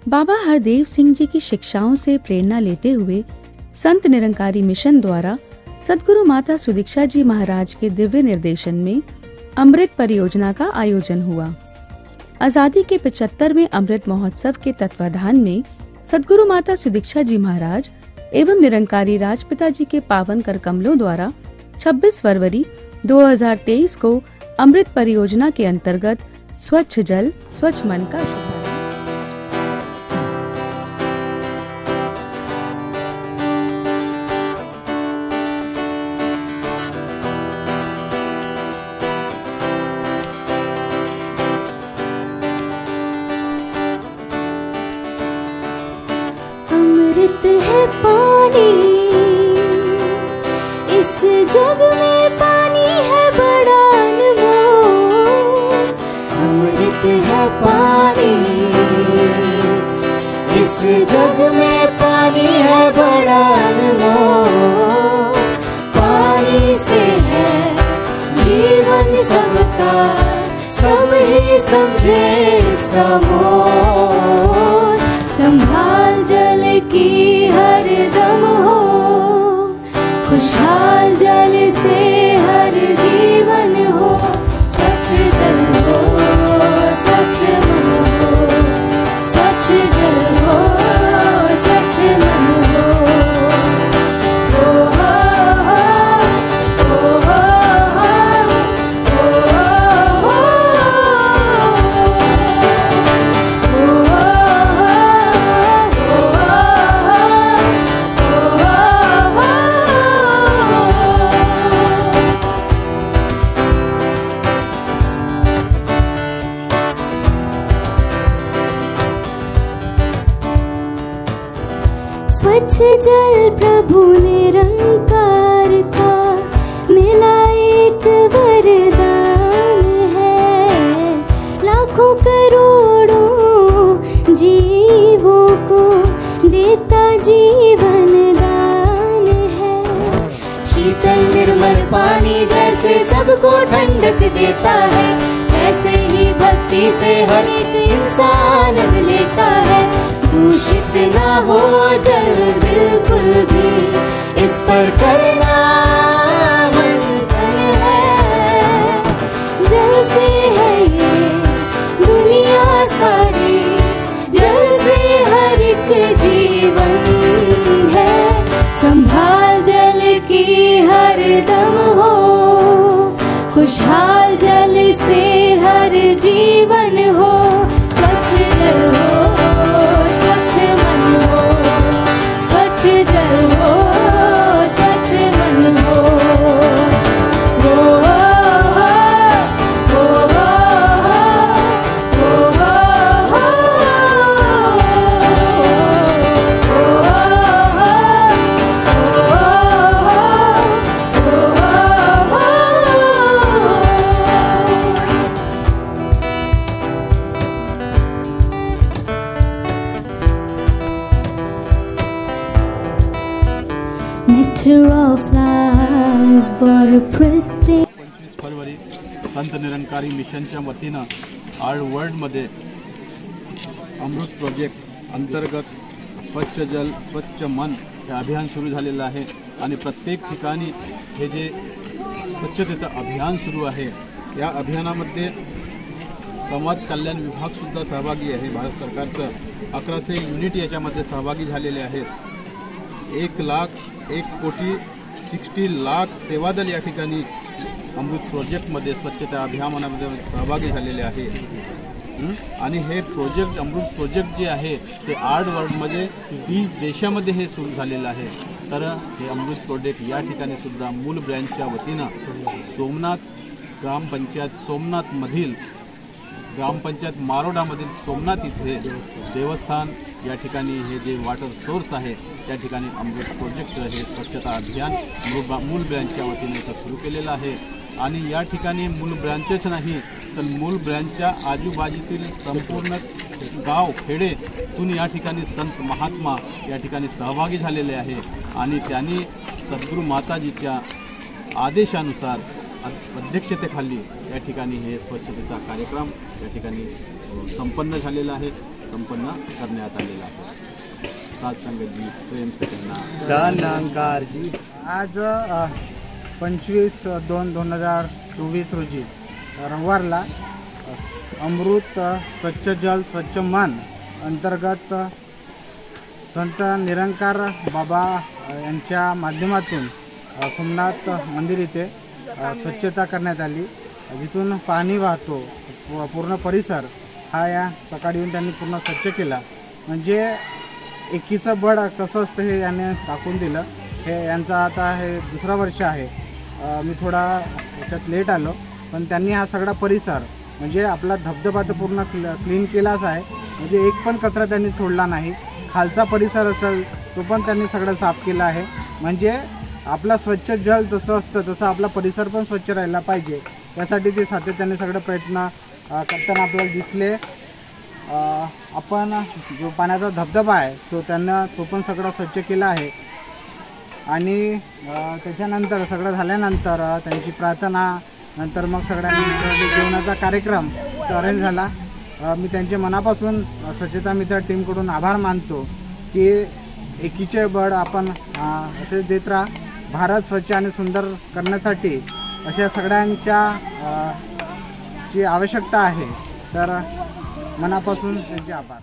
बाबा हरदेव सिंह जी की शिक्षाओं से प्रेरणा लेते हुए संत निरंकारी मिशन द्वारा सद्गुरु माता सुदीक्षा जी महाराज के दिव्य निर्देशन में अमृत परियोजना का आयोजन हुआ। आजादी के 75वें अमृत महोत्सव के तत्वाधान में सद्गुरु माता सुदीक्षा जी महाराज एवं निरंकारी राजपिता जी के पावन कर कमलों द्वारा 26 फरवरी 2023 को अमृत परियोजना के अंतर्गत स्वच्छ जल स्वच्छ मन का शुभारंभ। अमृत है पानी, इस जग में पानी है बड़ा अनमोल। अमृत है पानी, इस जग में पानी है बड़ा अनमोल। पानी से है जीवन सबका, सब ही समझे इसका मोल। संभाल जल की हर दम हो, खुशहाल जल से हर जीवन हो। स्वच्छ जल हो, स्वच्छ मन हो, स्वच्छ जल हो, स्वच्छ मन हो। ओ हो हो, ओ हो हो, ओ हो स्वच्छ जल प्रभु निरंकार का मिला एक वरदान है। लाखों करोड़ों जीवों को देता जीवन दान है। शीतल निर्मल पानी जैसे सबको ठंडक देता है, ऐसे ही भक्ति से हर एक इंसान लेता है। दूषित ना हो जल बिल्कुल भी, इस पर करना मंथन है। जल से है ये दुनिया सारी, जल से हर एक जीवन है। संभाल जल की हर दम हो, खुशहाल जल से हर जीवन हो। स्वच्छ जल हो, स्वच्छ मन हो, स्वच्छ जल हो, स्वच्छ मन हो। ओ हो हो, ओ हो हो, ओ हो हो, ओ हो हो, ओ हो हो। Nectar of life for a pristine. 25 फरवरी संत निरंकारी मिशनच्या वतीनं आल वर्ल्डमध्ये अमृत प्रोजेक्ट अंतर्गत स्वच्छ जल स्वच्छ मन हे अभियान सुरू झालेलं आहे आणि प्रत्येक ठिकाणी हे जे स्वच्छतेचं अभियान सुरू आहे, या अभियानामध्ये समाज कल्याण विभागसुद्धा सहभागी आहे। भारत सरकारचं 1100 युनिट याच्यामध्ये सहभागी झालेले आहेत। 1,60 लाख सेवादल या ठिकाणी अमृत प्रोजेक्टमध्ये स्वच्छता अभियानामध्ये सहभागी झालेले आहे। आणि हे प्रोजेक्ट अमृत प्रोजेक्ट जे आहे ते आर्ट वर्ल्डमध्ये 20 देशामध्ये हे सुरू झालेलं आहे। तर हे अमृत प्रोजेक्ट या ठिकाणी सुद्धा मूल ब्रँचच्या वतीनं सोमनाथ ग्रामपंचायत सोमनाथमधील ग्रामपंचायत मारोडामधील सोमनाथ इथे देवस्थान या ठिकाणी हे जे वॉटर सोर्स आहे त्या ठिकाणी अमृत प्रोजेक्ट हे स्वच्छता अभियान मूल ब्रँचच्या वतीने इथं सुरू केलेलं आहे। आणि या ठिकाणी मूल ब्रँचच नाही तर मूल ब्रँचच्या आजूबाजूतील संपूर्ण गाव खेडेतून या ठिकाणी संत महात्मा या ठिकाणी सहभागी झालेले आहे आणि त्यांनी सद्गुरू माताजीच्या आदेशानुसार अध्यक्षतेखाली या ठिकाणी हे स्वच्छतेचा कार्यक्रम या ठिकाणी संपन्न झालेला आहे। संपन्न करण्यात आलेला आहे. साथ संगत जी, प्रेम से कहना, धनंकारजी. आज 25/2/2024 रोजी रविवारला अमृत स्वच्छ जल स्वच्छ मन अंतर्गत संत निरंकार बाबा यांच्या माध्यमातून सोमनाथ मंदिर इथे स्वच्छता करण्यात आली. जिथून पाणी वाहतो पूर्ण परिसर हा या सकाळी येऊन त्यांनी पूर्ण स्वच्छ केला. म्हणजे एकीचं बळ कसं असतं हे याने दाखवून दिलं. हे यांचा आता हे दुसरा वर्ष आहे. मी थोडा याच्यात लेट आलो, पण त्यांनी हा सगळा परिसर म्हणजे आपला धबधबा तर पूर्ण क्लीन केलाच आहे. म्हणजे एक पण कचरा त्यांनी सोडला नाही. खालचा परिसर असेल तो पण त्यांनी सगळं साफ केला आहे. म्हणजे आपला स्वच्छ जल जसं असतं तसं आपला परिसर पण स्वच्छ राहायला पाहिजे, यासाठी ते सातत्याने सगळे प्रयत्न करताना आपल्याला दिसले. आपण जो पाण्याचा धबधबा आहे तो पण सगळं स्वच्छ केला आहे. आणि त्याच्यानंतर सगळं झाल्यानंतर त्यांची प्रार्थना नंतर मग सगळ्यांनी जेवणाचा कार्यक्रम अरेंज झाला. मी त्यांचे मनापासून स्वच्छता मित्र टीमकडून आभार मानतो की एकीचे बळ आपण असे देत राहा. भारत स्वच्छ आणि सुंदर करण्यासाठी अशा सगळ्यांच्या जी आवश्यकता आहे, तर मनापासून त्यांचे आभार.